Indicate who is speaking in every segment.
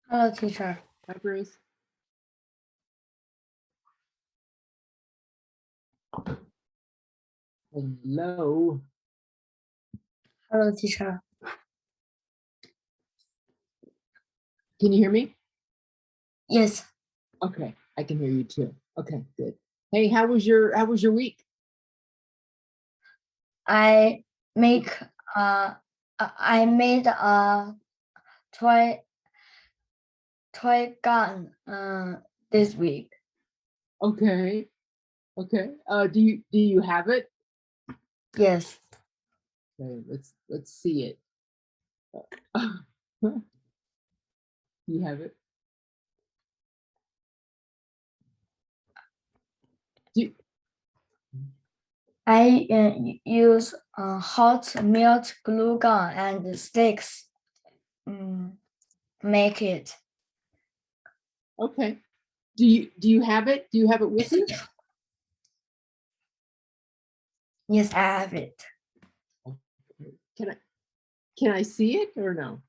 Speaker 1: Hello, teacher.
Speaker 2: Hi, Bruce. Hello.
Speaker 1: Hello, teacher.
Speaker 2: Can you hear me?
Speaker 1: Yes,
Speaker 2: Okay, I can hear you too. Okay, good. Hey, how was your week?
Speaker 1: I make I made a toy toy gun this week.
Speaker 2: Okay. Okay. Do you have it?
Speaker 1: Yes,
Speaker 2: Okay, let's see it. Do you have it? Do you,
Speaker 1: I use hot melt glue gun and sticks. Make it.
Speaker 2: okay. Do you have it? Do you have it with you?
Speaker 1: Yes, I have it.
Speaker 2: Okay. Can I see it or no?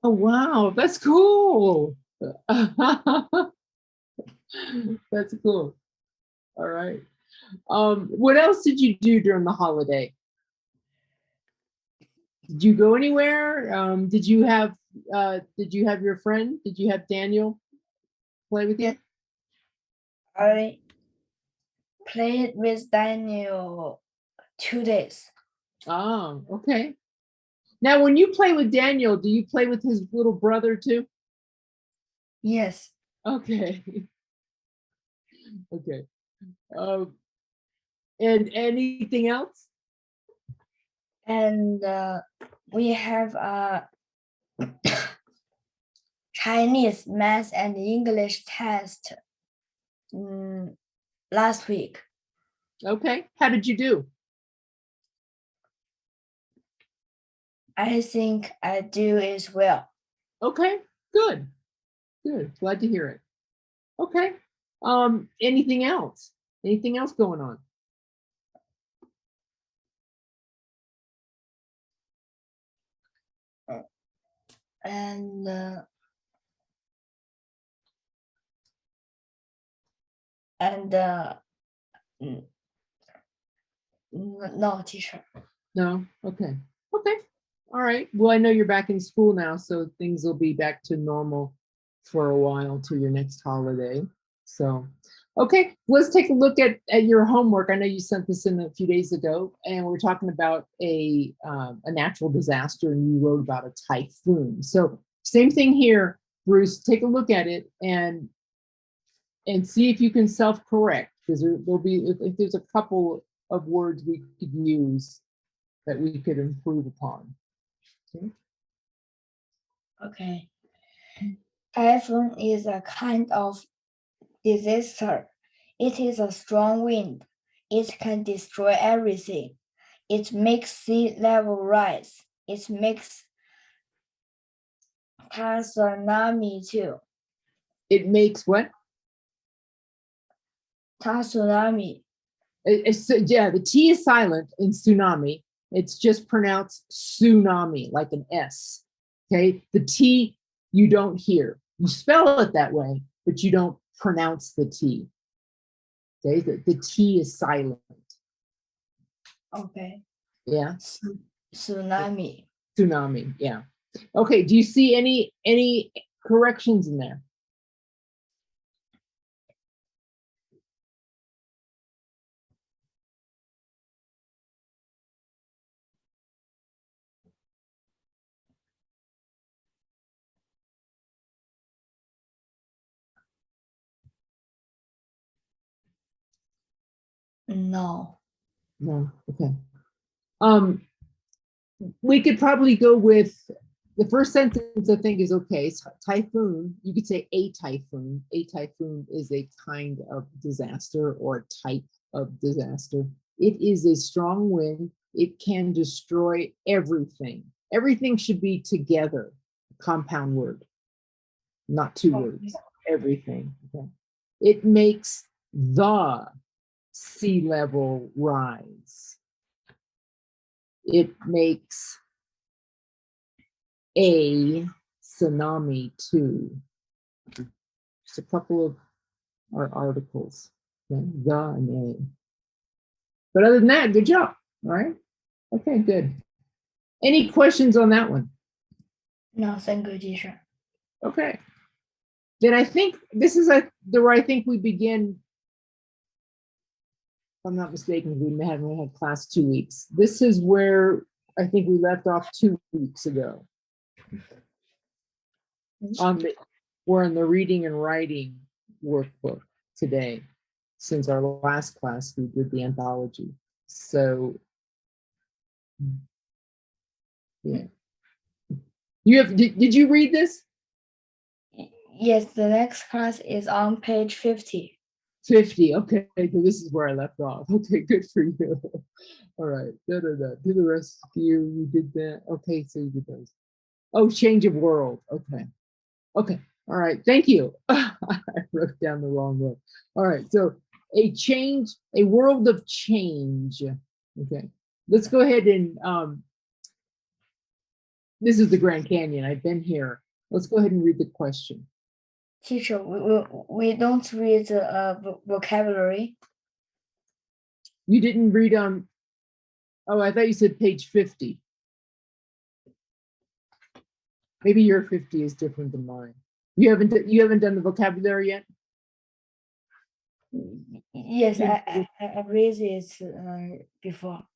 Speaker 2: Oh wow, that's cool. That's cool. All right. What else did you do during the holiday? Did you go anywhere? Did you have your friend? Did you have Daniel play with
Speaker 1: Yes,
Speaker 2: you?
Speaker 1: I played with Daniel 2 days.
Speaker 2: Oh, okay. Now, when you play with Daniel, do you play with his little brother too?
Speaker 1: Yes,
Speaker 2: Okay. Okay. Um, and anything else?
Speaker 1: and we have a Chinese, math, and English test last week.
Speaker 2: Okay. How did you do?
Speaker 1: I think I do as well.
Speaker 2: Okay. Good. Good. Glad to hear it. Okay. Anything else? Anything else going on?
Speaker 1: And and no, teacher.
Speaker 2: No? Okay. Okay. All right. Well, I know you're back in school now, so things will be back to normal for a while till your next holiday. So, okay, let's take a look at your homework. I know you sent this in a few days ago, and we're talking about a natural disaster, and you wrote about a typhoon. So, same thing here, Bruce. Take a look at it and see if you can self-correct, because there'll be if there's a couple of words we could use that we could improve upon. Okay.
Speaker 1: Okay. Typhoon is a kind of disaster. It is a strong wind. It can destroy everything. It makes sea level rise. It makes tsunami too.
Speaker 2: It makes what?
Speaker 1: Tsunami.
Speaker 2: Yeah, the T is silent in tsunami. It's just pronounced tsunami, like an S. Okay. The T you don't hear. You spell it that way, but you don't pronounce the T. Okay. The T is silent.
Speaker 1: Okay.
Speaker 2: Yeah.
Speaker 1: Tsunami.
Speaker 2: Tsunami. Yeah. Okay. Do you see any corrections in there?
Speaker 1: No.
Speaker 2: No. Okay. Um, we could probably go with the first sentence. I think is okay. It's typhoon. You could say a typhoon. A typhoon is a kind of disaster or a type of disaster. It is a strong wind. It can destroy everything. Everything should be together. Compound word, not two
Speaker 1: Okay.
Speaker 2: words. Everything. Okay. It makes the sea level rise. It makes a tsunami too. Just a couple of our articles. Okay, the and a. But other than that, good job. All right. Okay, good. Any questions on that one?
Speaker 1: No, thank you, teacher.
Speaker 2: Okay. Then I think this is where I think we begin. If I'm not mistaken, we haven't had class 2 weeks. This is where I think we left off 2 weeks ago. We're on the reading and writing workbook today. Since our last class, we did the anthology. So, yeah. Did you read this?
Speaker 1: Yes, the next class is on page 50.
Speaker 2: 50. Okay, so this is where I left off. Okay, good for you. All right. Do the rest of you did that. Okay, so you did those. Oh, change of world. Okay. Okay. All right. Thank you. I wrote down the wrong one. All right. So a world of change. Okay. Let's go ahead and this is the Grand Canyon. I've been here. Let's go ahead and read the question.
Speaker 1: Teacher, we don't read the vocabulary.
Speaker 2: You didn't read on, oh, I thought you said page 50. Maybe your 50 is different than mine. You haven't done the vocabulary yet?
Speaker 1: Yes, I read it before.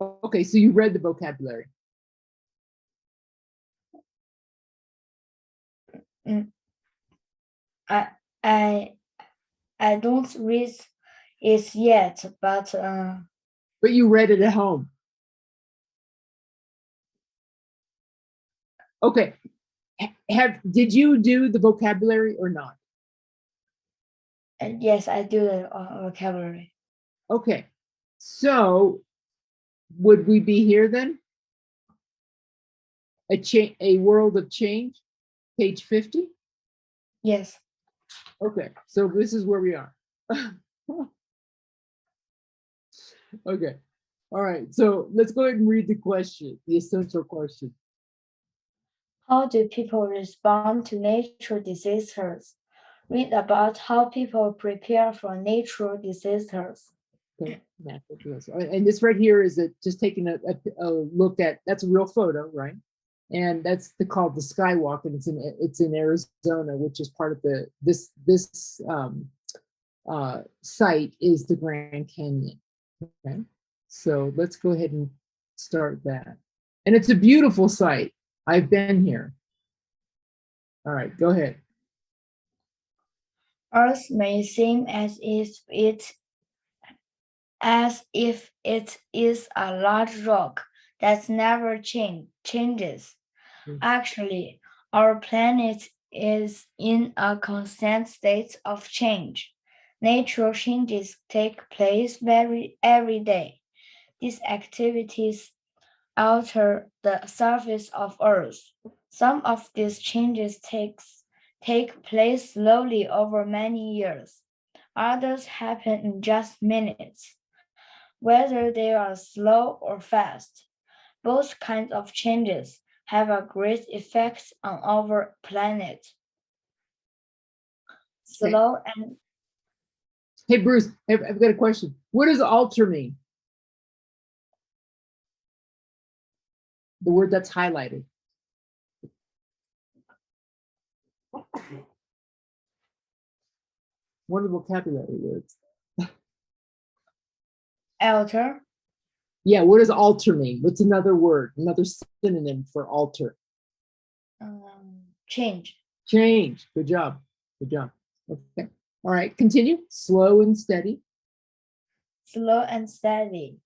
Speaker 2: Okay, so you read the vocabulary.
Speaker 1: I don't read it yet, but
Speaker 2: you read it at home. Okay. Did you do the vocabulary or not?
Speaker 1: yes, I do the vocabulary.
Speaker 2: Okay. So would we be here then? A world of change, page 50?
Speaker 1: Yes.
Speaker 2: Okay, so this is where we are. Okay. All right, so let's go ahead and read the question, the essential question.
Speaker 1: How do people respond to natural disasters? Read about how people prepare for natural disasters.
Speaker 2: Okay, natural disaster. And this right here is just taking a look at, that's a real photo, right? And that's called the Skywalk, and it's in Arizona, which is part of this site is the Grand Canyon. Okay, so let's go ahead and start that. And it's a beautiful site. I've been here. All right, go ahead.
Speaker 1: Earth may seem as if it is a large rock that never changes. Actually, our planet is in a constant state of change. Natural changes take place every day. These activities alter the surface of Earth. Some of these changes take place slowly over many years. Others happen in just minutes. Whether they are slow or fast, both kinds of changes have a great effect on our planet. Slow and
Speaker 2: Hey, Bruce, I've got a question. What does alter mean? The word that's highlighted. What are the vocabulary words?
Speaker 1: alter.
Speaker 2: Yeah, what does alter mean? What's another word, another synonym for alter?
Speaker 1: Change.
Speaker 2: Change. Good job. Good job. Okay. All right, continue. Slow and steady.
Speaker 1: Slow and steady.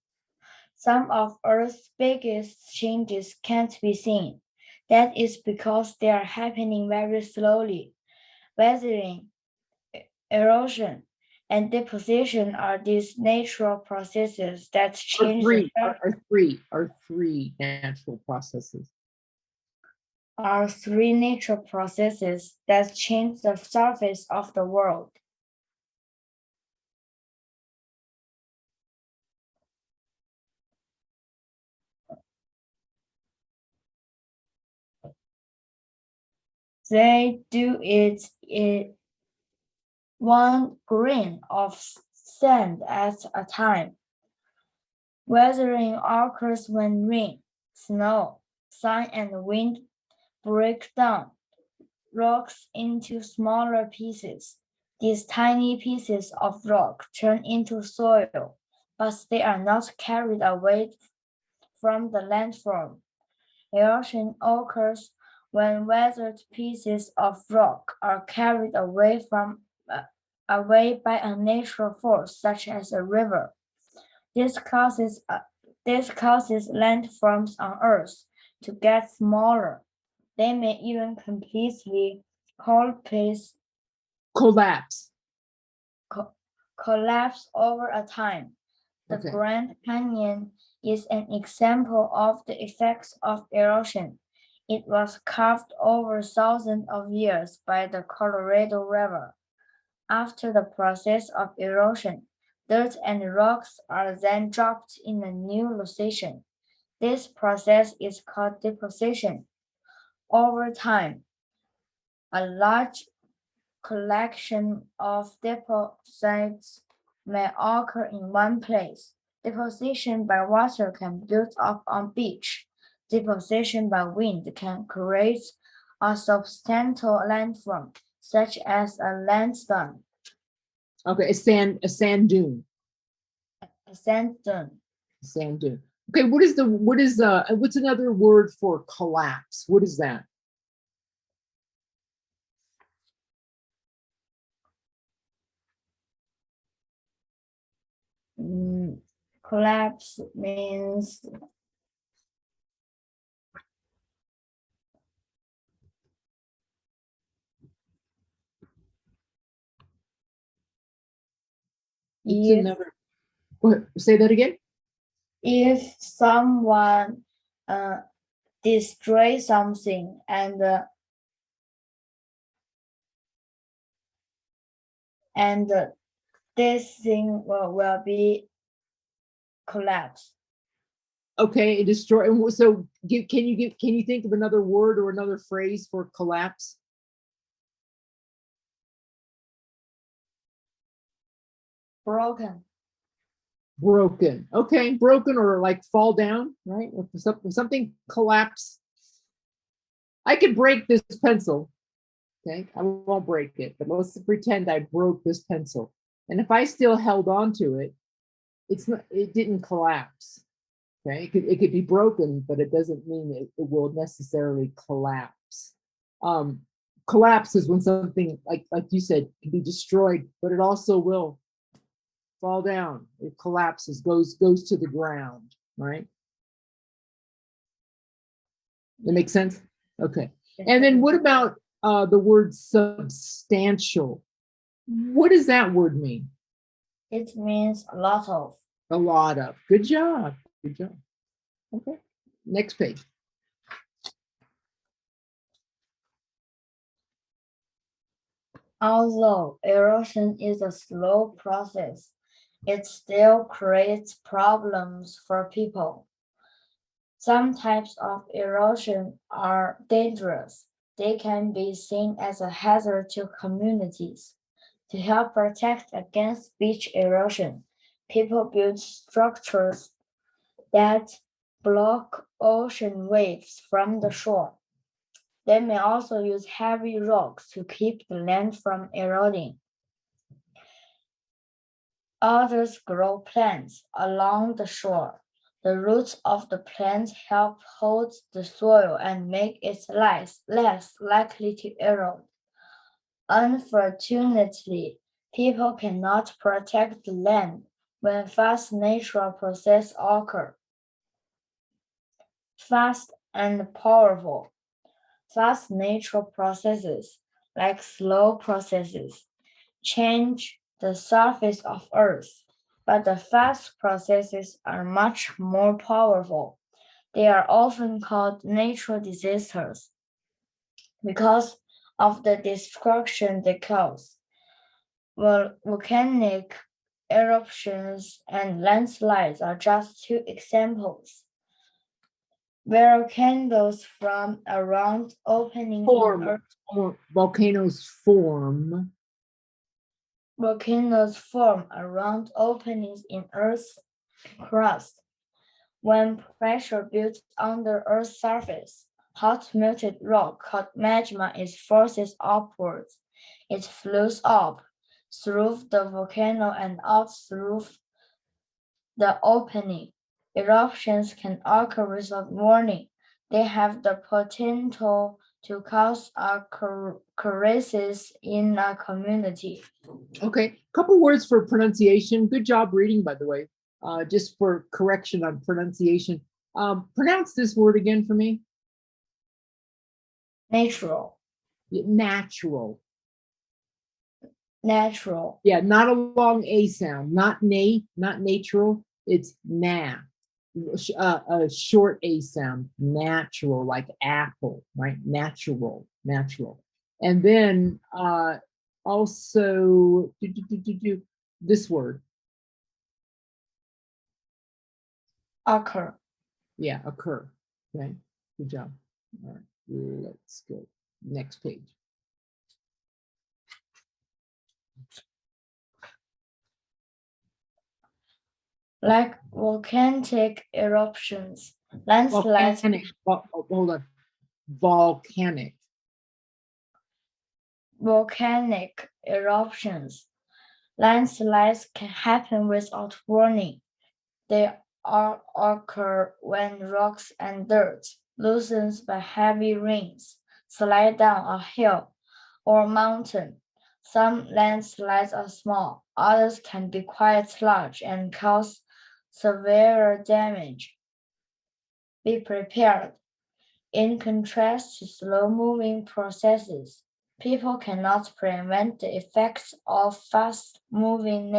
Speaker 1: Some of Earth's biggest changes can't be seen. That is because they are happening very slowly. Weathering, erosion, and deposition are these natural processes that change
Speaker 2: Are three natural processes.
Speaker 1: Are three natural processes that change the surface of the world. They do it in 1 grain of sand at a time. Weathering occurs when rain, snow, sun, and wind break down rocks into smaller pieces. These tiny pieces of rock turn into soil, but they are not carried away from the landform. Erosion occurs when weathered pieces of rock are carried away by a natural force such as a river. This causes landforms on Earth to get smaller. They may even completely collapse,
Speaker 2: Collapse.
Speaker 1: collapse over a time. The
Speaker 2: Okay.
Speaker 1: Grand Canyon is an example of the effects of erosion. It was carved over thousands of years by the Colorado River. After the process of erosion, dirt and rocks are then dropped in a new location. This process is called deposition. Over time, a large collection of deposits may occur in one place. Deposition by water can build up on beach. Deposition by wind can create a substantial landform, such as a landslide,
Speaker 2: Okay, a sand dune.
Speaker 1: a sand dune.
Speaker 2: Sand dune. Okay, what's another word for collapse? What is that?
Speaker 1: Collapse means
Speaker 2: It's
Speaker 1: if
Speaker 2: another. Go ahead, say that again.
Speaker 1: if someone destroys something and this thing will be collapsed.
Speaker 2: Okay, destroy. And so, can you think of another word or another phrase for collapse?
Speaker 1: Broken.
Speaker 2: Broken. Okay, broken or like fall down, right? If something collapse. I could break this pencil. Okay, I won't break it, but let's pretend I broke this pencil. And if I still held on to it, it didn't collapse. Okay, it could be broken, but it doesn't mean it will necessarily collapse. Um, collapse is when something like you said can be destroyed, but it also will fall down. It collapses, goes to the ground, right? That makes sense? Okay. And then what about the word substantial? What does that word mean?
Speaker 1: It means a lot of.
Speaker 2: A lot of. Good job. Good job. Okay. Next page.
Speaker 1: Although erosion is a slow process, it still creates problems for people. Some types of erosion are dangerous. They can be seen as a hazard to communities. To help protect against beach erosion, people build structures that block ocean waves from the shore. They may also use heavy rocks to keep the land from eroding. Others grow plants along the shore. The roots of the plants help hold the soil and make it less likely to erode. Unfortunately, people cannot protect the land when fast natural processes occur. Fast and powerful. Fast natural processes, like slow processes, change the surface of Earth, but the fast processes are much more powerful. They are often called natural disasters because of the destruction they cause. Volcanic eruptions and landslides are just two examples. Volcanoes form around openings in Earth.
Speaker 2: Volcanoes form.
Speaker 1: Volcanoes form around openings in Earth's crust. When pressure builds under Earth's surface, hot melted rock called magma is forced upwards. It flows up through the volcano and out through the opening. Eruptions can occur without warning. They have the potential to cause a crisis in a community.
Speaker 2: Okay, couple words for pronunciation. Good job reading, by the way. Just for correction on pronunciation. Pronounce this word again for me.
Speaker 1: Natural.
Speaker 2: Natural.
Speaker 1: Natural.
Speaker 2: Yeah, not a long A sound. Not not natural. It's na. A short A sound. Natural, like apple, right? Natural. And then also this word.
Speaker 1: Occur.
Speaker 2: Yeah, occur. Okay, good job. All right, let's go next page.
Speaker 1: Like volcanic eruptions, landslides.
Speaker 2: Hold on. Volcanic.
Speaker 1: Volcanic eruptions. Landslides can happen without warning. They occur when rocks and dirt, loosened by heavy rains, slide down a hill or mountain. Some landslides are small, others can be quite large and cause severe damage. Be prepared. In contrast to slow-moving processes, people cannot prevent the effects of fast-moving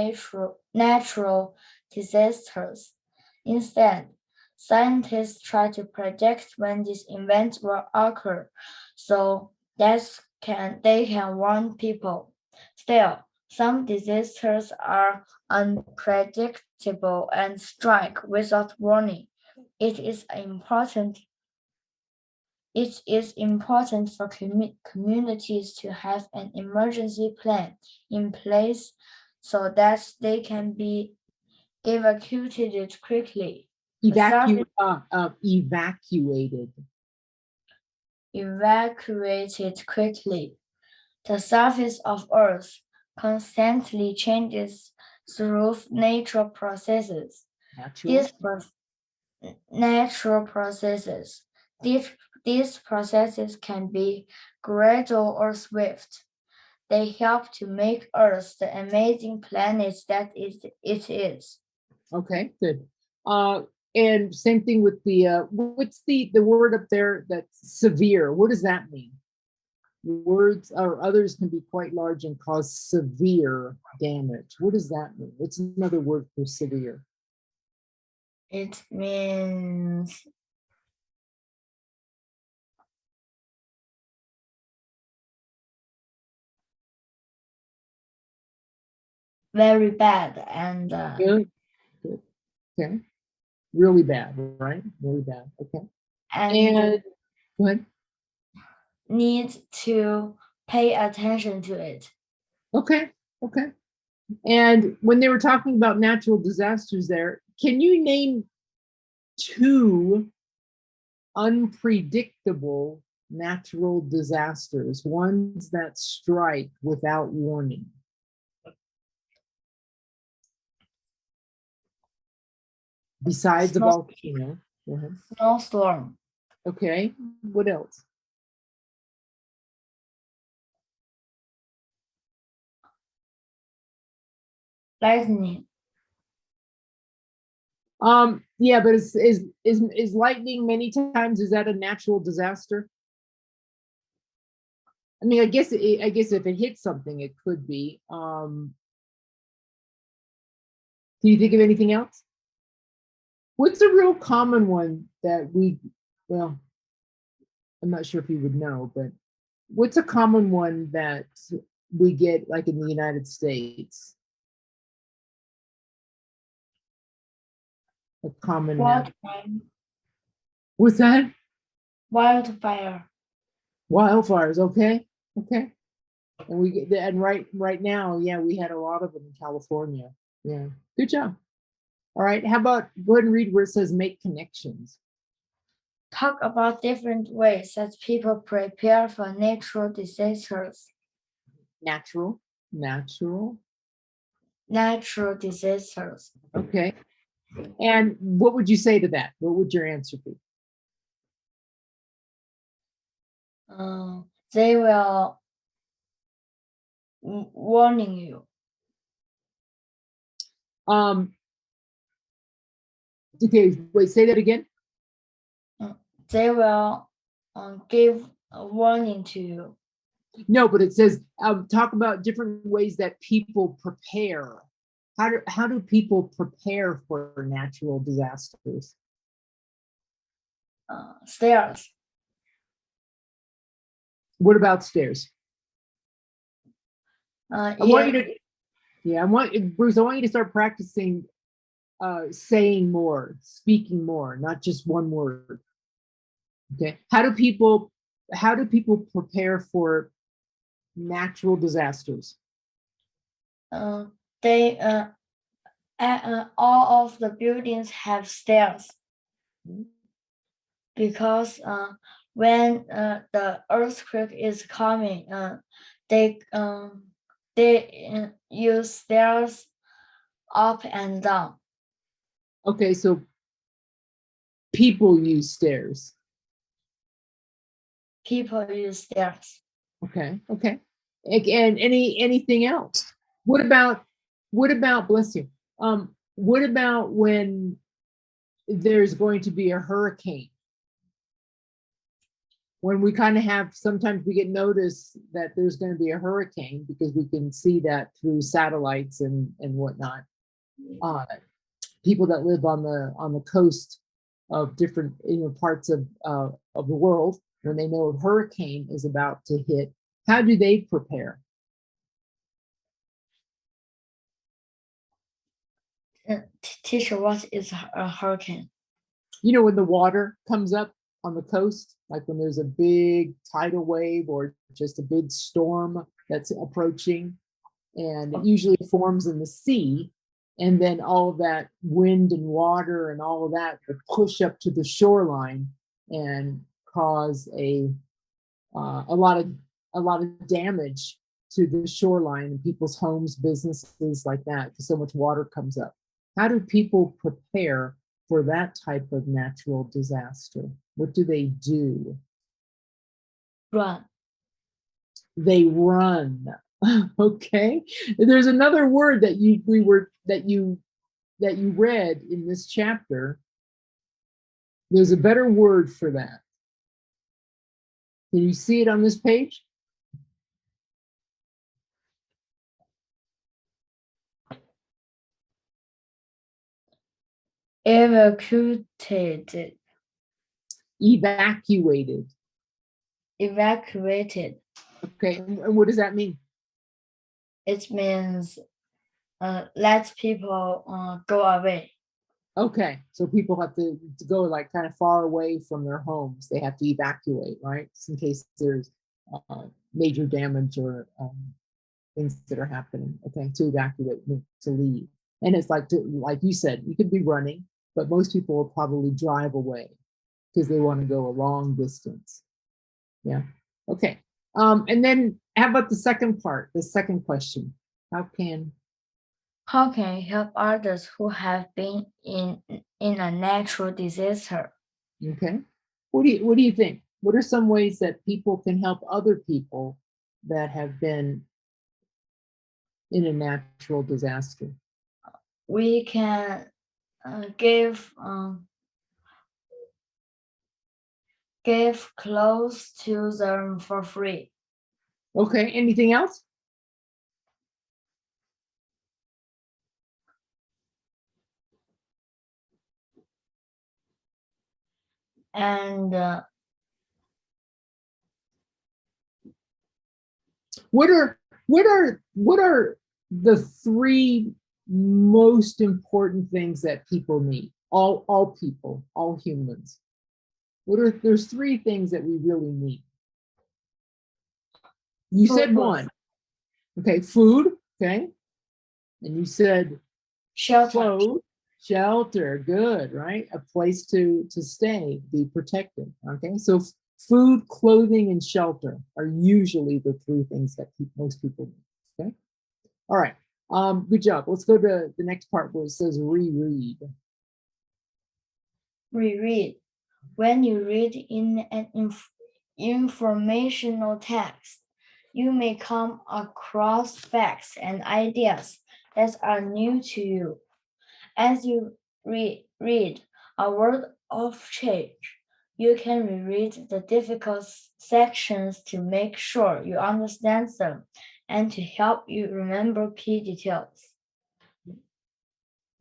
Speaker 1: natural disasters. Instead, scientists try to predict when these events will occur so that they can warn people. Still, some disasters are unpredictable and strike without warning. It is important for communities to have an emergency plan in place so that they can be evacuated quickly.
Speaker 2: Evacuated.
Speaker 1: Evacuated quickly. The surface of Earth constantly changes through natural processes. Natural processes. These processes can be gradual or swift. They help to make Earth the amazing planet that it is.
Speaker 2: Okay, good. And same thing with the what's the word up there that's severe? What does that mean? Words or others can be quite large and cause severe damage. What does that mean? What's another word for severe?
Speaker 1: It means very bad and
Speaker 2: Good. Okay. Really bad, right? Really bad. Okay. And go ahead.
Speaker 1: Need to pay attention to it.
Speaker 2: Okay. Okay. And when they were talking about natural disasters there, can you name 2 unpredictable natural disasters, ones that strike without warning? Besides the volcano. Go ahead.
Speaker 1: Snowstorm.
Speaker 2: Okay. What else?
Speaker 1: Lightning.
Speaker 2: Yeah, but is lightning many times, is that a natural disaster? I mean, I guess if it hits something, it could be. Can you think of anything else? What's a real common one that well, I'm not sure if you would know, but what's a common one that we get like in the United States? A common
Speaker 1: What?
Speaker 2: What's that?
Speaker 1: Wildfire.
Speaker 2: Wildfires. Okay. Okay. And we get and right now, yeah, we had a lot of them in California. Yeah. Good job. All right. How about go ahead and read where it says make connections.
Speaker 1: Talk about different ways that people prepare for natural disasters.
Speaker 2: Natural.
Speaker 1: Natural disasters.
Speaker 2: Okay. And what would you say to that? What would your answer be?
Speaker 1: They will warning you.
Speaker 2: Okay, wait, say that again.
Speaker 1: They will give a warning to you.
Speaker 2: No, but it says talk about different ways that people prepare. How do people prepare for natural disasters?
Speaker 1: Stairs.
Speaker 2: What about stairs? I want you to, Bruce, I want you to start practicing saying more, speaking more, not just one word. Okay. How do people prepare for natural disasters?
Speaker 1: They all of the buildings have stairs because when the earthquake is coming, they use stairs up and down.
Speaker 2: Okay, so people use stairs.
Speaker 1: People use stairs.
Speaker 2: Okay, okay. And anything else? What about bless you? What about when there's going to be a hurricane? When we kind of have, sometimes we get notice that there's going to be a hurricane because we can see that through satellites and whatnot. People that live on the coast of different parts of the world, when they know a hurricane is about to hit, how do they prepare?
Speaker 1: Teacher, what is a hurricane?
Speaker 2: You know, when the water comes up on the coast, like when there's a big tidal wave or just a big storm that's approaching, and it usually forms in the sea, and then all of that wind and water and all of that would push up to the shoreline and cause a lot of damage to the shoreline and people's homes, businesses, like that, because so much water comes up. How do people prepare for that type of natural disaster? What do they do?
Speaker 1: Run.
Speaker 2: They run. Okay. There's another word that you read in this chapter. There's a better word for that. Can you see it on this page?
Speaker 1: Evacuated.
Speaker 2: Evacuated.
Speaker 1: Evacuated.
Speaker 2: Okay, and what does that mean?
Speaker 1: It means let people go away.
Speaker 2: Okay, so people have to go like kind of far away from their homes. They have to evacuate, right? Just in case there's major damage or things that are happening. Okay, to evacuate, to leave. And it's like you said, you could be running, but most people will probably drive away because they want to go a long distance. Yeah. Okay. And then how about the second part, the second question? How can
Speaker 1: you help others who have been in a natural disaster?
Speaker 2: Okay. What do you think? What are some ways that people can help other people that have been in a natural disaster?
Speaker 1: We can give clothes to them for free.
Speaker 2: Okay. Anything else?
Speaker 1: And
Speaker 2: What are the three most important things that people need? All people, all humans. There's three things that we really need. You said one. Okay, food, okay. And you said
Speaker 1: Shelter.
Speaker 2: clothes, shelter, good, right? A place to stay, be protected. Okay, so food, clothing, and shelter are usually the three things that most people need. Okay, all right. Good job. Let's go to the next part where it says reread.
Speaker 1: Reread. When you read in an informational text, you may come across facts and ideas that are new to you. As you read a word of change, you can reread the difficult sections to make sure you understand them and to help you remember key details.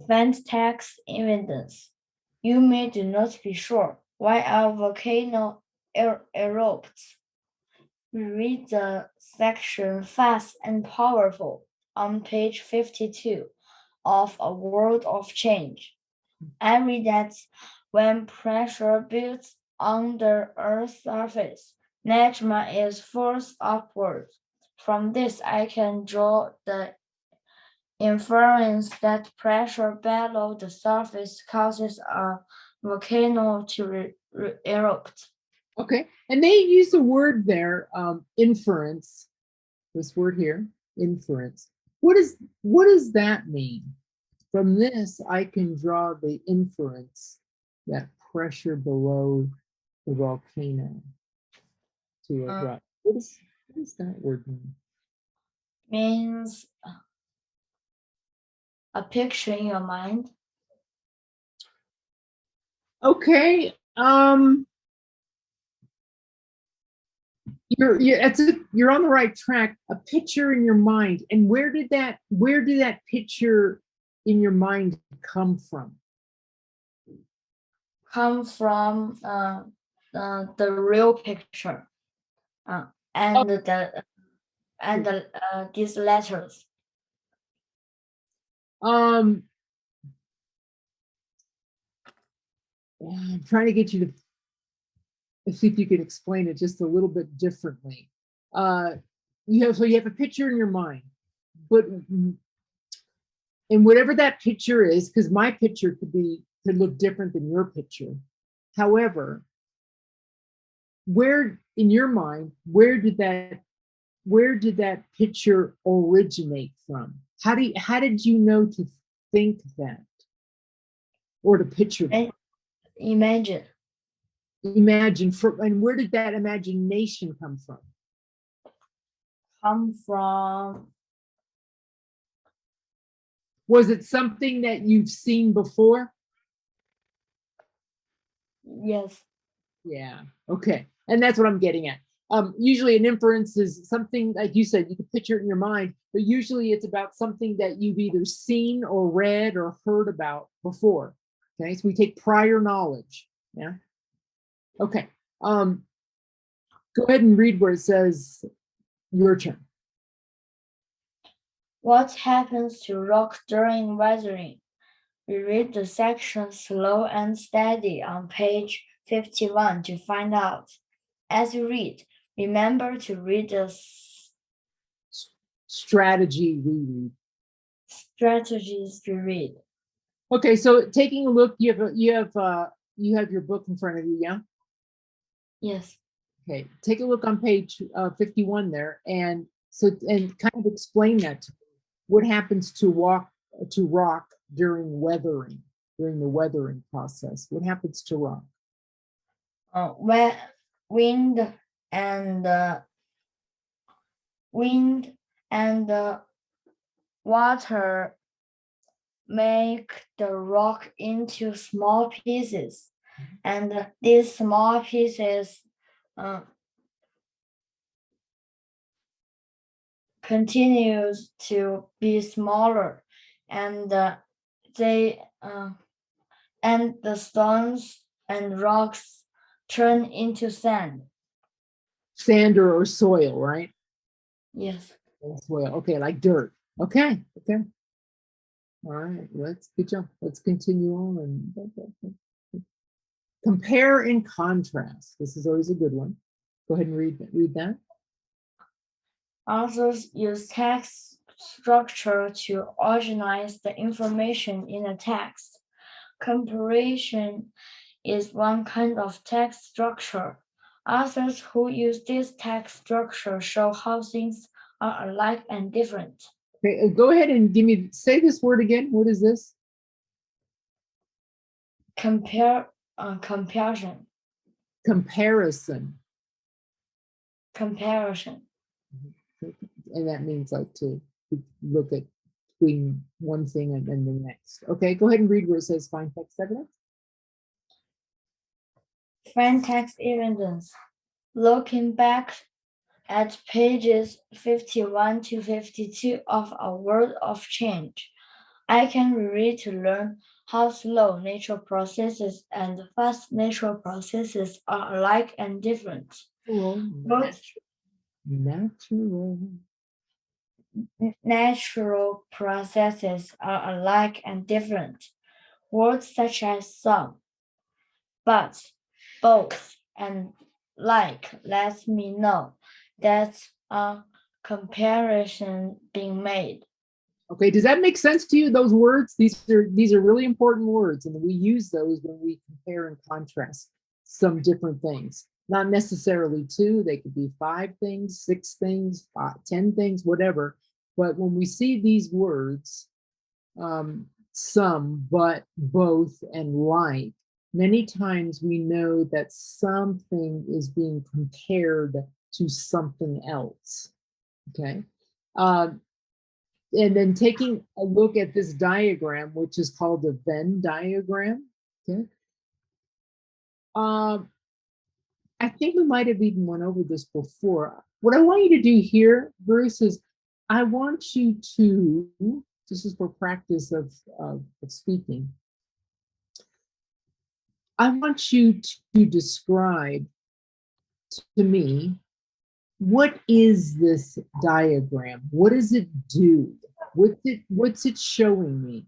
Speaker 1: Find text evidence. You may not be sure why a volcano erupts. Read the section Fast and Powerful on page 52 of A World of Change. I read that when pressure builds on the Earth's surface, magma is forced upward. From this, I can draw the inference that pressure below the surface causes a volcano to erupt.
Speaker 2: Okay, and they use the word there, inference. This word here, inference. What does that mean? From this, I can draw the inference that pressure below the volcano to erupt. What does that word mean?
Speaker 1: Means a picture in your mind.
Speaker 2: Okay. You're on the right track. A picture in your mind. And where did that picture in your mind come from?
Speaker 1: Come from the real picture, and these letters.
Speaker 2: I'm trying to get you to see if you could explain it just a little bit differently. You have a picture in your mind, but and whatever that picture is, because my picture could look different than your picture. However, where in your mind, where did that picture originate from? How did you know to think that or to picture that?
Speaker 1: Imagine.
Speaker 2: And where did that imagination come from? Was it something that you've seen before?
Speaker 1: Yes.
Speaker 2: Yeah. Okay. And that's what I'm getting at. Usually an inference is something, like you said, you can picture it in your mind, but usually it's about something that you've either seen or read or heard about before. Okay. So we take prior knowledge. Yeah. Okay. Go ahead and read where it says your turn.
Speaker 1: What happens to rock during weathering? We read the section Slow and Steady on page 51 to find out. As you read, remember to read the
Speaker 2: strategy reread.
Speaker 1: Strategies to read.
Speaker 2: Okay, so taking a look, you have your book in front of you, yeah?
Speaker 1: Yes.
Speaker 2: Okay, take a look on page 51 there, and kind of explain that to me. What happens to rock during the weathering process? What happens to rock?
Speaker 1: Wind and water make the rock into small pieces, and these small pieces continues to be smaller, and and the stones and rocks turn into sand.
Speaker 2: Sand or soil, right?
Speaker 1: Yes.
Speaker 2: Soil. Okay, like dirt. Okay. Okay. All right. Good job. Let's continue on. Compare and contrast. This is always a good one. Go ahead and read that.
Speaker 1: Authors use text structure to organize the information in a text. Comparison is one kind of text structure. Authors who use this text structure show how things are alike and different.
Speaker 2: Okay, go ahead and say this word again. What is this?
Speaker 1: Comparison.
Speaker 2: Comparison.
Speaker 1: Comparison.
Speaker 2: And that means like to look at between one thing and then the next. Okay, go ahead and read where it says find text evidence.
Speaker 1: Find text evidence. Looking back at pages 51 to 52 of A World of Change, I can read to learn how slow natural processes and fast natural processes are alike and different. Natural processes are alike and different. Words such as some, but, both, and like lets me know that's a comparison being made.
Speaker 2: Okay, does that make sense to you, those words? These are really important words, and we use those when we compare and contrast some different things. Not necessarily two, they could be 5 things, 6 things, 10 things, whatever. But when we see these words, some, but, both, and like, many times we know that something is being compared to something else, okay? And then taking a look at this diagram, which is called the Venn diagram, okay? I think we might have even went over this before. What I want you to do here, Bruce, is I want you to, this is for practice of speaking, I want you to describe to me, what is this diagram? What does it do? What's it showing me?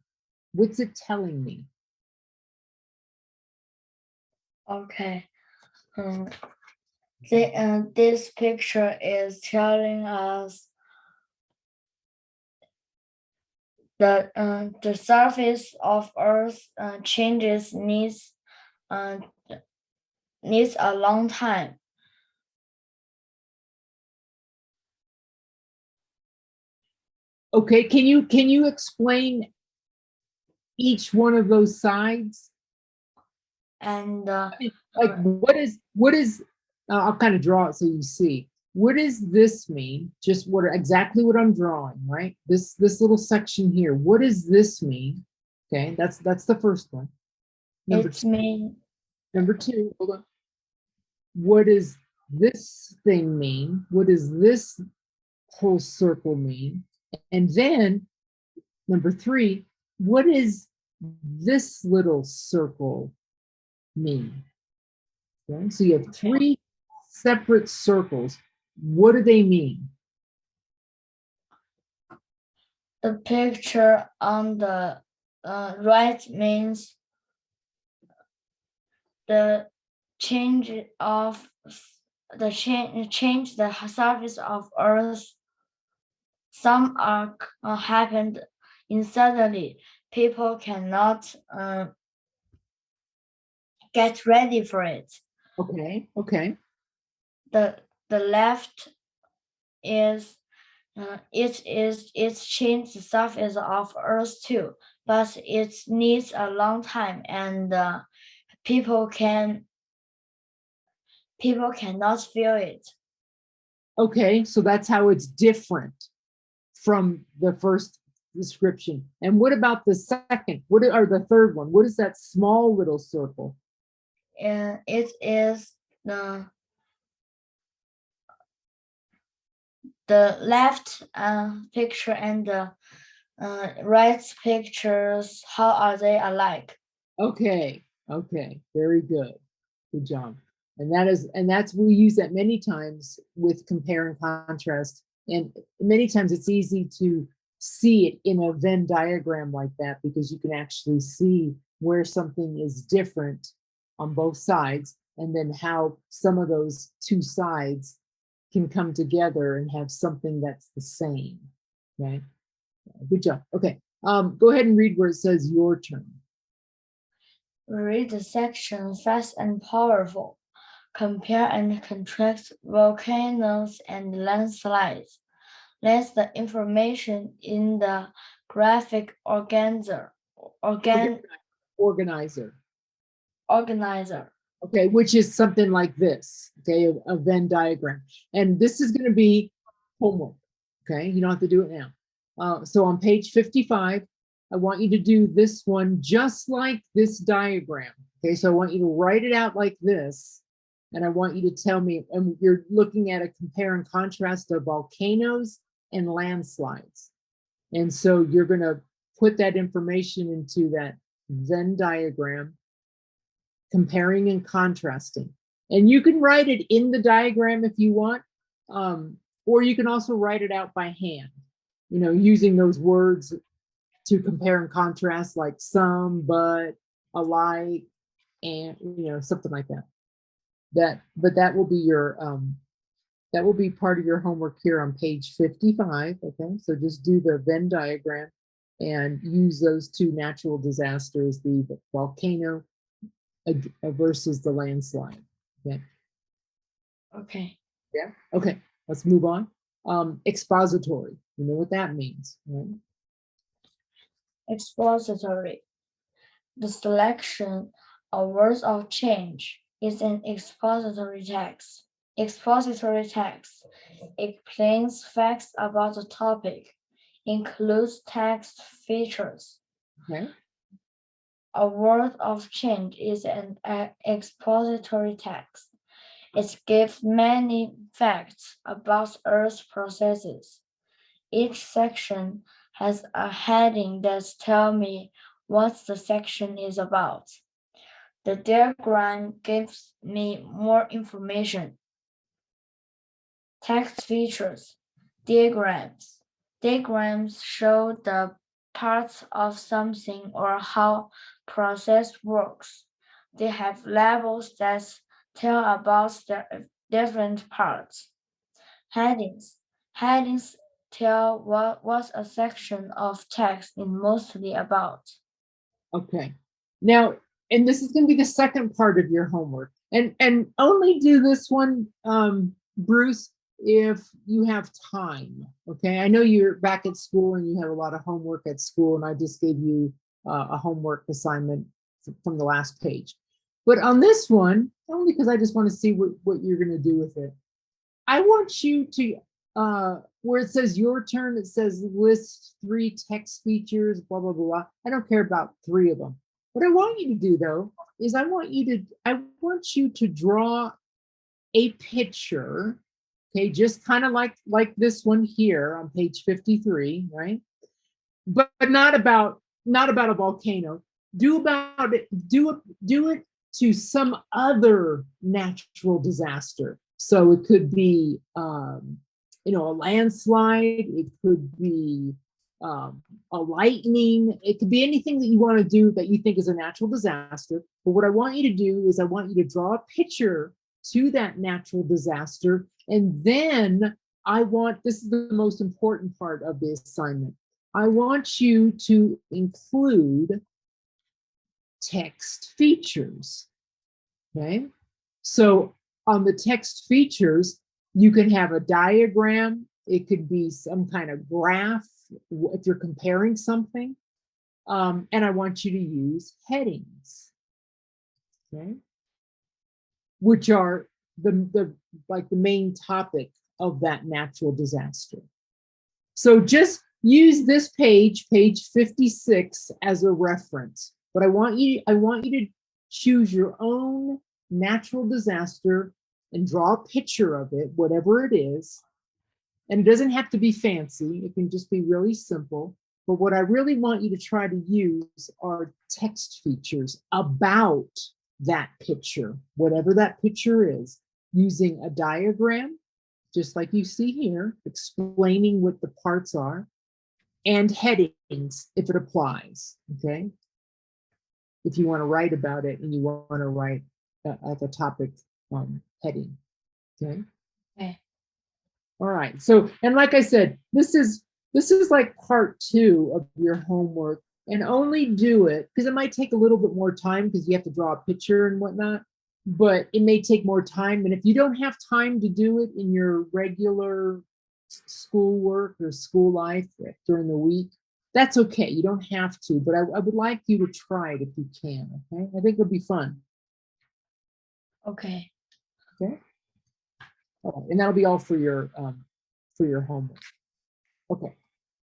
Speaker 2: What's it telling me?
Speaker 1: Okay. This picture is telling us that the surface of Earth changes needs a long time.
Speaker 2: Okay, can you explain each one of those sides?
Speaker 1: And
Speaker 2: like what is I'll kind of draw it so you see. What does this mean? Just exactly what I'm drawing, right? This little section here. What does this mean? Okay, that's the first one. Number two, hold on. What does this thing mean? What does this whole circle mean? And then number 3, what does this little circle mean? Okay, so you have 3 separate circles. What do they mean?
Speaker 1: The picture on the right means the change the surface of Earth. Some are happened instantly. People cannot get ready for it.
Speaker 2: Okay.
Speaker 1: The left is it's changed the surface of Earth too, but it needs a long time, and people cannot feel it.
Speaker 2: Okay, so that's how it's different from the first description. And what about the second? Or the third one? What is that small little circle?
Speaker 1: It is the left picture and the right pictures. How are they alike?
Speaker 2: Okay, very good job. And that's we use that many times with compare and contrast, and many times it's easy to see it in a Venn diagram like that, because you can actually see where something is different on both sides, and then how some of those two sides can come together and have something that's the same. Okay, good job. Okay, go ahead and read where it says your turn.
Speaker 1: Read the section Fast and Powerful. Compare and contrast volcanoes and landslides. List the information in the graphic organizer.
Speaker 2: Organizer.
Speaker 1: Organizer.
Speaker 2: Okay, which is something like this, okay, a Venn diagram. And this is going to be homework, okay? You don't have to do it now. So on page 55, I want you to do this one just like this diagram, okay? So I want you to write it out like this, and I want you to tell me, and you're looking at a compare and contrast of volcanoes and landslides. And so you're going to put that information into that Venn diagram, comparing and contrasting. And you can write it in the diagram if you want, or you can also write it out by hand, using those words to compare and contrast, like some, but, alike, and something like that. But that will be your that will be part of your homework here on page 55. Okay, so just do the Venn diagram and use those two natural disasters, the volcano versus the landslide. Okay.
Speaker 1: Okay.
Speaker 2: Yeah. Okay. Let's move on. Expository. You know what that means, right?
Speaker 1: Expository. The selection of words of change is an expository text. Expository text explains facts about the topic, includes text features.
Speaker 2: Okay.
Speaker 1: A word of change is an expository text. It gives many facts about Earth's processes. Each section has a heading that tells me what the section is about. The diagram gives me more information. Text features. Diagrams. Diagrams show the parts of something or how process works. They have labels that tell about the different parts. Headings. Headings tell what a section of text is mostly about.
Speaker 2: Okay. Now, and this is going to be the second part of your homework. And only do this one, Bruce, if you have time. Okay. I know you're back at school and you have a lot of homework at school, and I just gave you a homework assignment from the last page. But on this one, only because I just want to see what you're going to do with it. I want you to, where it says your turn, it says list 3 text features, blah, blah, blah. I don't care about 3 of them. What I want you to do, though, is I want you to draw a picture, okay, just kind of like this one here on page 53, right? But not about a volcano. Do it to some other natural disaster. So it could be, a landslide. It could be a lightning. It could be anything that you want to do that you think is a natural disaster. But what I want you to do is I want you to draw a picture to that natural disaster. And then this is the most important part of the assignment. I want you to include text features. Okay. So on the text features, you can have a diagram. It could be some kind of graph if you're comparing something. And I want you to use headings, okay, which are the main topic of that natural disaster. So just use this page 56, as a reference. But I want you to choose your own natural disaster and draw a picture of it, whatever it is. And it doesn't have to be fancy. It can just be really simple. But what I really want you to try to use are text features about that picture, whatever that picture is, using a diagram, just like you see here, explaining what the parts are, and headings if it applies, okay? if you want to write about it and you want to write at the topic heading. Okay.
Speaker 1: Okay.
Speaker 2: All right. So, and like I said, this is like part 2 of your homework, and only do it because it might take a little bit more time because you have to draw a picture and whatnot, but it may take more time. And if you don't have time to do it in your regular school work or school life during the week, that's okay. You don't have to, but I would like you to try it if you can. Okay. I think it'll be fun.
Speaker 1: Okay.
Speaker 2: Okay. Oh, and that'll be all for your homework. Okay.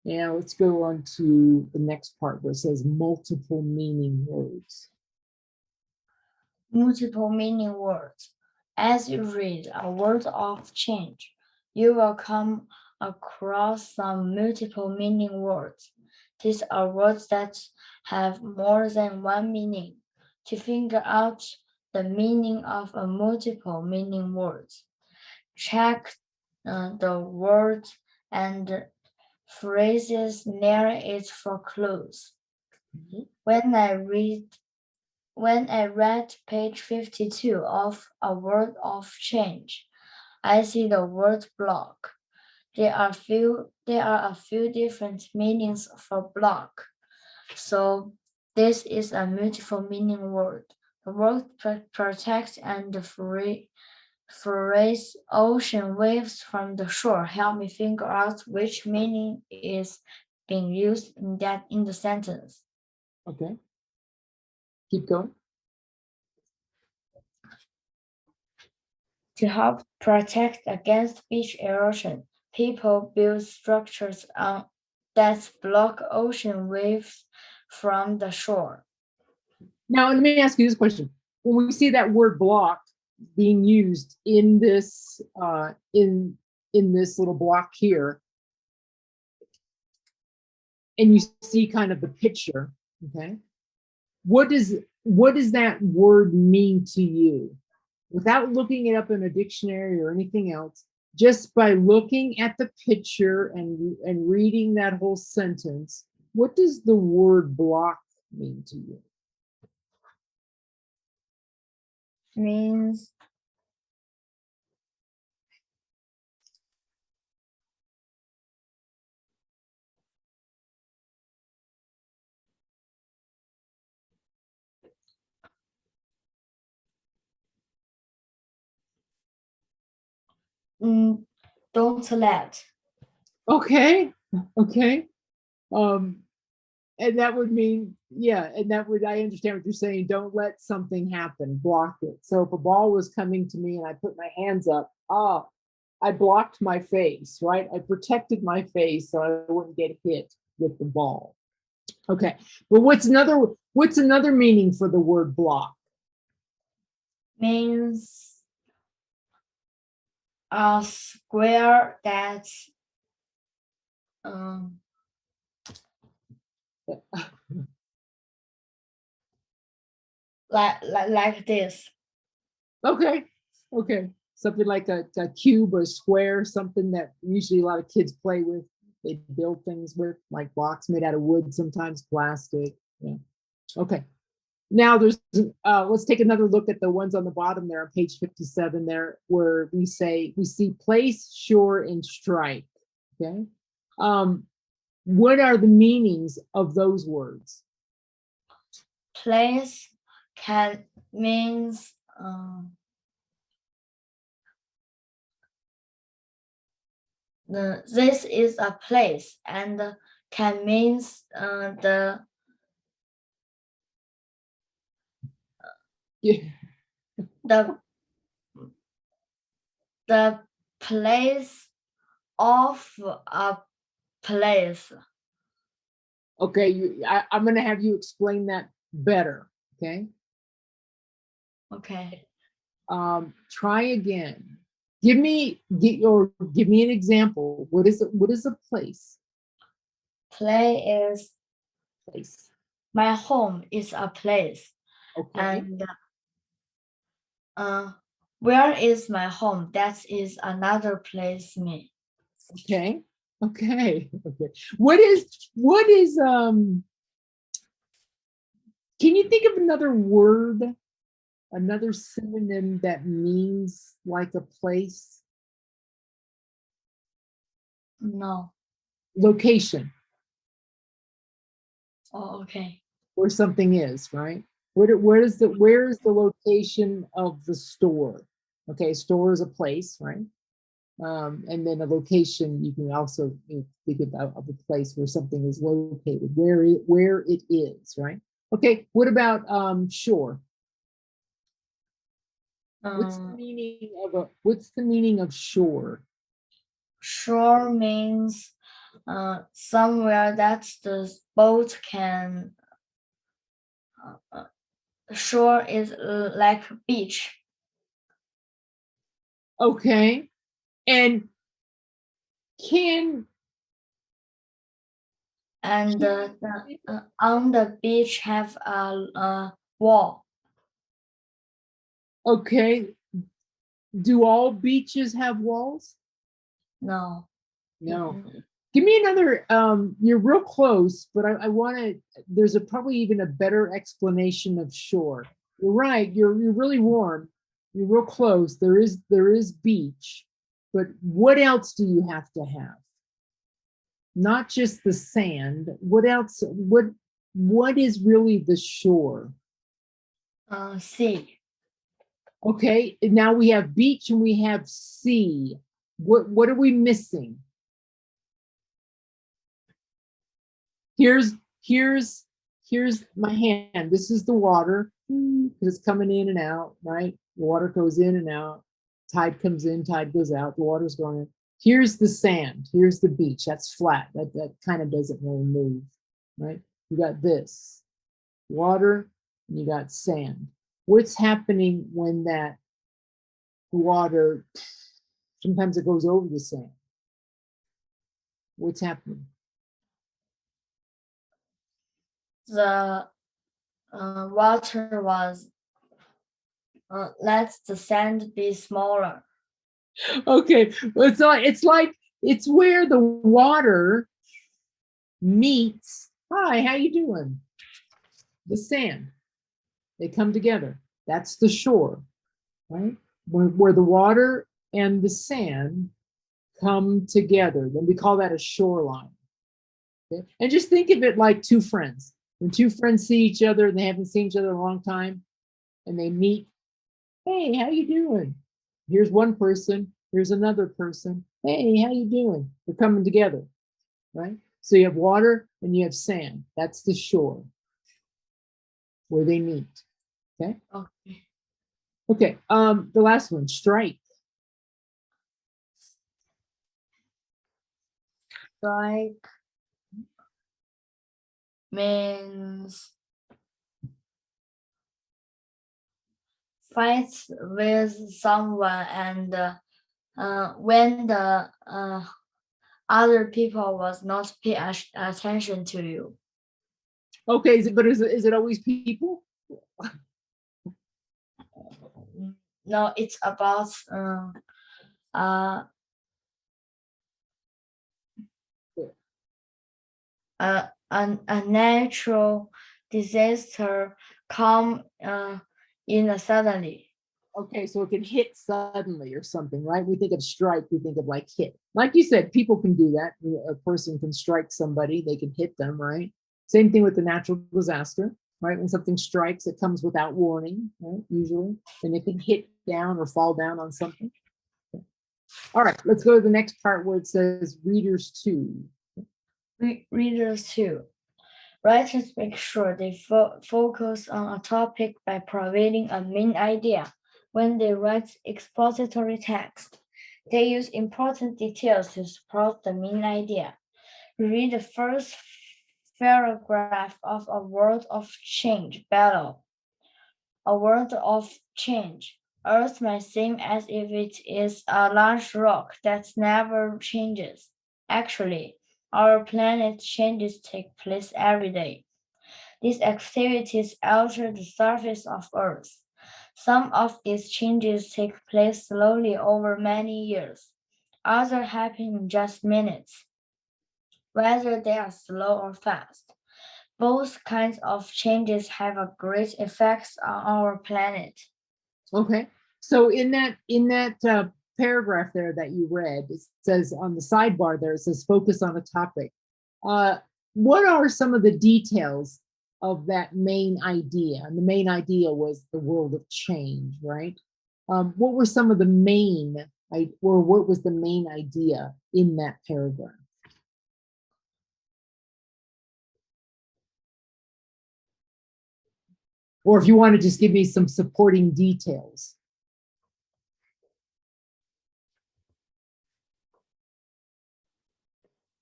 Speaker 2: Now let's go on to the next part where it says multiple meaning words.
Speaker 1: Multiple meaning words. As you read a word of change, you will come across some multiple meaning words. These are words that have more than one meaning. To figure out the meaning of a multiple meaning word, check the word and phrases near it for clues. When I read page 52 of A Word of Change, I see the word block. There are a few different meanings for block. So this is a multiple meaning word. The word protect and phrase ocean waves from the shore help me figure out which meaning is being used in the sentence.
Speaker 2: Okay. Keep going.
Speaker 1: To help protect against beach erosion, people build structures that block ocean waves from the shore.
Speaker 2: Now, let me ask you this question. When we see that word block being used in this in this little block here, and you see kind of the picture, okay, what does that word mean to you? Without looking it up in a dictionary or anything else, just by looking at the picture and reading that whole sentence, what does the word block mean to you?
Speaker 1: Means don't let.
Speaker 2: Okay. Okay. And that would mean, yeah, and that would, I understand what you're saying. Don't let something happen, block it. So if a ball was coming to me and I put my hands up, I blocked my face, right? I protected my face so I wouldn't get hit with the ball. Okay. But what's another meaning for the word block?
Speaker 1: Means a square that like this.
Speaker 2: Okay. Okay. Something like a cube or a square, something that usually a lot of kids play with. They build things with, like blocks made out of wood, sometimes plastic. Yeah. Okay. Now there's let's take another look at the ones on the bottom there on page 57 there, where we see place, shore, and strike. Okay. What are the meanings of those words?
Speaker 1: Place means this is a place, and can means
Speaker 2: Yeah.
Speaker 1: the place of a place.
Speaker 2: Okay, I'm going to have you explain that better. Okay.
Speaker 1: Okay.
Speaker 2: Try again. Give me an example. What is a place?
Speaker 1: Play is
Speaker 2: Place.
Speaker 1: my home is a place.
Speaker 2: Okay.
Speaker 1: And where is my home? That is another place me.
Speaker 2: Okay. Okay. Okay. What is Can you think of another word, another synonym that means like a place?
Speaker 1: No.
Speaker 2: Location,
Speaker 1: Oh, okay.
Speaker 2: where something is, right? Where is the location of the store? Okay, store is a place, right? And then a location, you can also think of a place where something is located, where it is, right? Okay, what about shore? What's the
Speaker 1: Um,
Speaker 2: meaning of shore?
Speaker 1: shore means somewhere that the boat can. Shore is like beach,
Speaker 2: Okay, and can
Speaker 1: and on the beach have a wall.
Speaker 2: okay, do all beaches have walls?
Speaker 1: No.
Speaker 2: No.
Speaker 1: Mm,
Speaker 2: Give me another. You're real close, but I want to. There's probably even a better explanation of shore. You're right. You're really warm. You're real close. There is beach, but what else do you have to have? Not just the sand. What else? What is really the shore?
Speaker 1: sea.
Speaker 2: Okay. Now we have beach and we have sea. What are we missing? here's here's here's my hand. This is the water. It's coming in and out, right? The water goes in and out. Tide comes in, tide goes out. The water's going in. Here's the sand. Here's the beach. That's flat. That kind of doesn't really move, right? You got this water, and you got sand. What's happening when that water? Sometimes it goes over the sand. What's happening?
Speaker 1: The water was let the sand be smaller.
Speaker 2: Okay, it's where the water meets. Hi, how you doing? The sand. They come together. That's the shore, right? Where the water and the sand come together. Then we call that a shoreline. Okay? And just think of it like two friends. When two friends see each other and they haven't seen each other in a long time, and they meet, hey, how you doing? Here's one person, here's another person. Hey, how you doing? They're coming together, right? So you have water and you have sand. That's the shore where they meet. Okay.
Speaker 1: Okay.
Speaker 2: Okay. The last one, strike.
Speaker 1: Strike means fight with someone, and when the other people was not pay attention to you.
Speaker 2: Okay, is it always people?
Speaker 1: No, it's about uh, a natural disaster come in a suddenly.
Speaker 2: Okay, so it can hit suddenly or something, right? We think of strike, we think of like hit. Like you said, people can do that. A person can strike somebody, they can hit them, right? Same thing with the natural disaster, right? When something strikes, it comes without warning, right? Usually, and it can hit down or fall down on something. Okay. All right, let's go to the next part where it says readers too.
Speaker 1: Readers too. Writers make sure they focus on a topic by providing a main idea. When they write expository text, they use important details to support the main idea. Read the first paragraph of A World of Change below. A world of change. Earth might seem as if it is a large rock that never changes. Actually, our planet changes take place every day. These activities alter the surface of Earth. Some of these changes take place slowly over many years. Others happen in just minutes. Whether they are slow or fast, Both kinds of changes have a great effects on our planet.
Speaker 2: Okay. So in that paragraph there that you read, it says on the sidebar there, it says focus on a topic. What are some of the details of that main idea? And the main idea was the world of change, right? What were some of the main, or what was the main idea in that paragraph? Or if you want to just give me some supporting details.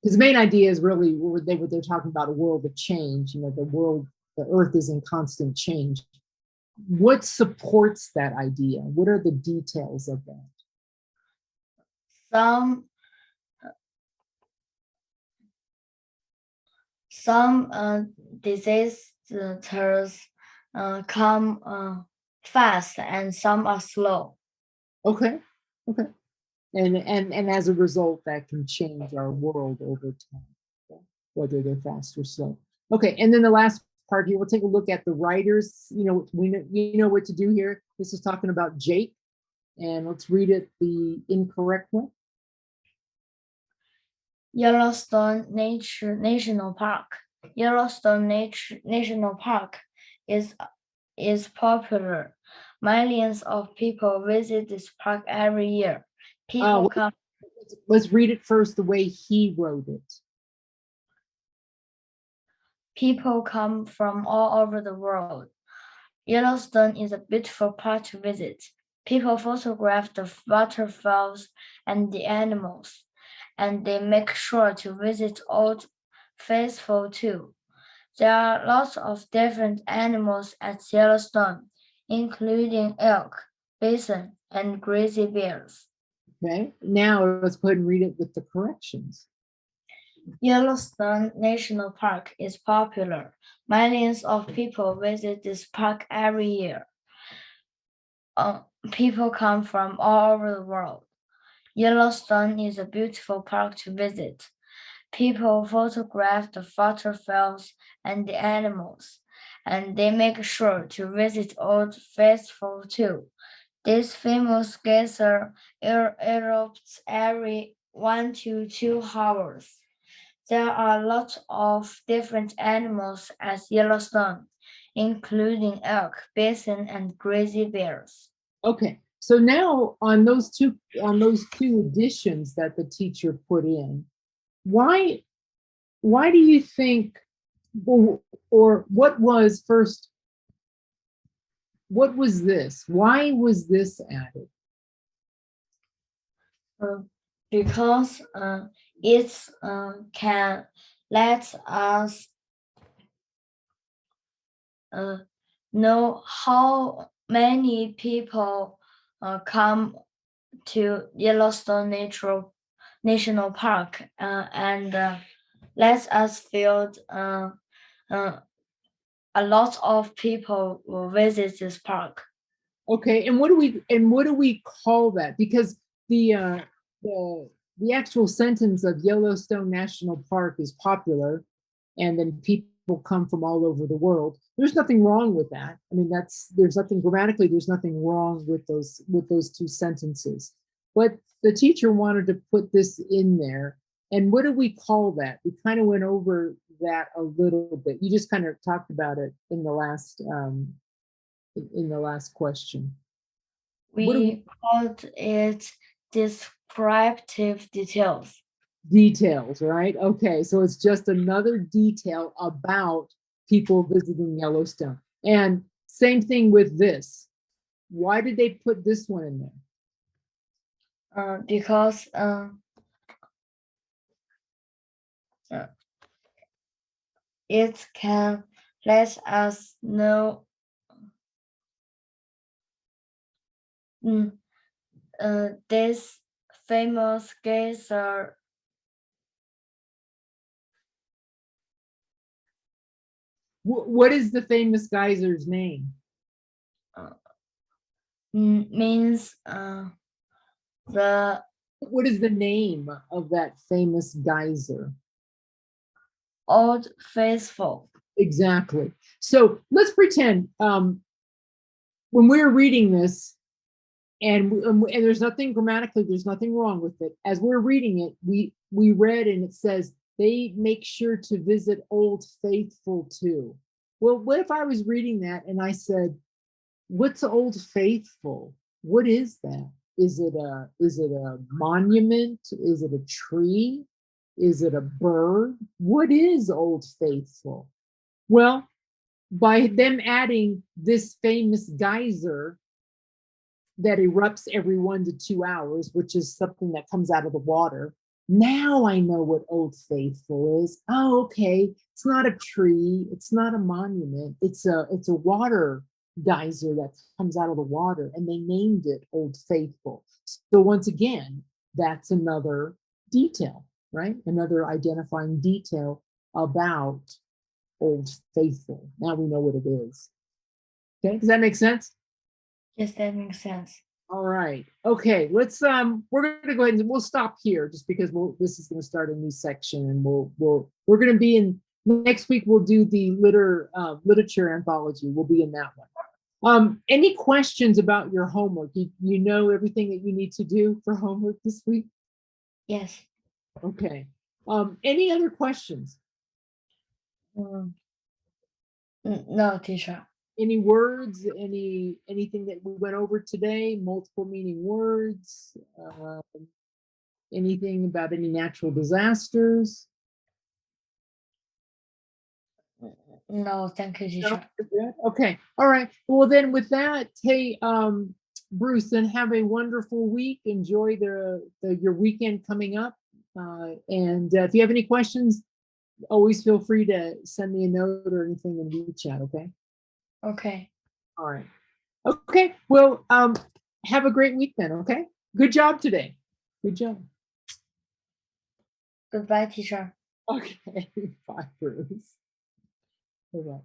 Speaker 2: Because the main idea is really what they're talking about, a world of change. You know, the earth is in constant change. What supports that idea? What are the details of that?
Speaker 1: Some disasters come fast and some are slow.
Speaker 2: Okay. Okay. And as a result, that can change our world over time, whether they're fast or slow. Okay, and then the last part here, we'll take a look at the writers. You know, you know what to do here. This is talking about Jake, and let's read it the incorrect way.
Speaker 1: Yellowstone National Park. Yellowstone National Park is popular. Millions of people visit this park every year.
Speaker 2: Let's read it first the way he wrote it.
Speaker 1: People come from all over the world. Yellowstone is a beautiful park to visit. People photograph the waterfalls and the animals, and they make sure to visit Old Faithful too. There are lots of different animals at Yellowstone, including elk, bison, and grizzly bears.
Speaker 2: Okay, now let's go ahead and read it with the corrections.
Speaker 1: Yellowstone National Park is popular. Millions of people visit this park every year. People come from all over the world. Yellowstone is a beautiful park to visit. People photograph the waterfalls and the animals, and they make sure to visit Old Faithful too. This famous geyser erupts every 1 to 2 hours. There are lots of different animals at Yellowstone, including elk, bison, and grizzly bears.
Speaker 2: Okay, so now on those two additions that the teacher put in, why do you think, or what was first, what was this? Why was this added?
Speaker 1: Because it can let us know how many people come to Yellowstone National Park and lets us feel a lot of people will visit this park.
Speaker 2: Okay, and what do we call that? Because the actual sentence of Yellowstone National Park is popular, and then people come from all over the world. There's nothing wrong with that. I mean, there's nothing grammatically. There's nothing wrong with those two sentences. But the teacher wanted to put this in there. And what do we call that? We kind of went over that a little bit. You just kind of talked about it in the last question.
Speaker 1: We called it descriptive details.
Speaker 2: Details, right? Okay, so it's just another detail about people visiting Yellowstone. And same thing with this. Why did they put this one in
Speaker 1: there? Because it can let us know this famous geyser.
Speaker 2: What is the famous geyser's name?
Speaker 1: Means
Speaker 2: what is the name of that famous geyser?
Speaker 1: Old Faithful.
Speaker 2: Exactly. So let's pretend when we're reading this, and there's nothing grammatically, there's nothing wrong with it. As we're reading it, we read and it says they make sure to visit Old Faithful too. Well, what if I was reading that and I said, what's Old Faithful? What is that? Is it a monument? Is it a tree? Is it a bird? What is Old Faithful? Well, by them adding this famous geyser that erupts every 1 to 2 hours, which is something that comes out of the water. Now I know what Old Faithful is. Oh, okay. It's not a tree. It's not a monument. It's a water geyser that comes out of the water, and they named it Old Faithful. So once again, that's another detail, right? Another identifying detail about Old Faithful. Now we know what it is. Okay, does that make sense?
Speaker 1: Yes, that makes sense.
Speaker 2: All right. Okay. Let's we're gonna go ahead and we'll stop here just because this is gonna start a new section, and we're gonna be in next week. We'll do the literature anthology. We'll be in that one. Any questions about your homework? You know everything that you need to do for homework this week?
Speaker 1: Yes.
Speaker 2: Okay. Any other questions?
Speaker 1: No, teacher.
Speaker 2: Any words, anything that we went over today, multiple meaning words, anything about any natural disasters?
Speaker 1: No, thank you,
Speaker 2: No?
Speaker 1: teacher.
Speaker 2: Okay, all right. Well then with that, hey, Bruce, then have a wonderful week. Enjoy your weekend coming up. And if you have any questions, always feel free to send me a note or anything in the chat, okay?
Speaker 1: Okay.
Speaker 2: All right. Okay. Well, have a great week then, okay? Good job today. Good job.
Speaker 1: Goodbye, teacher.
Speaker 2: Okay. Bye, Bruce. Bye-bye.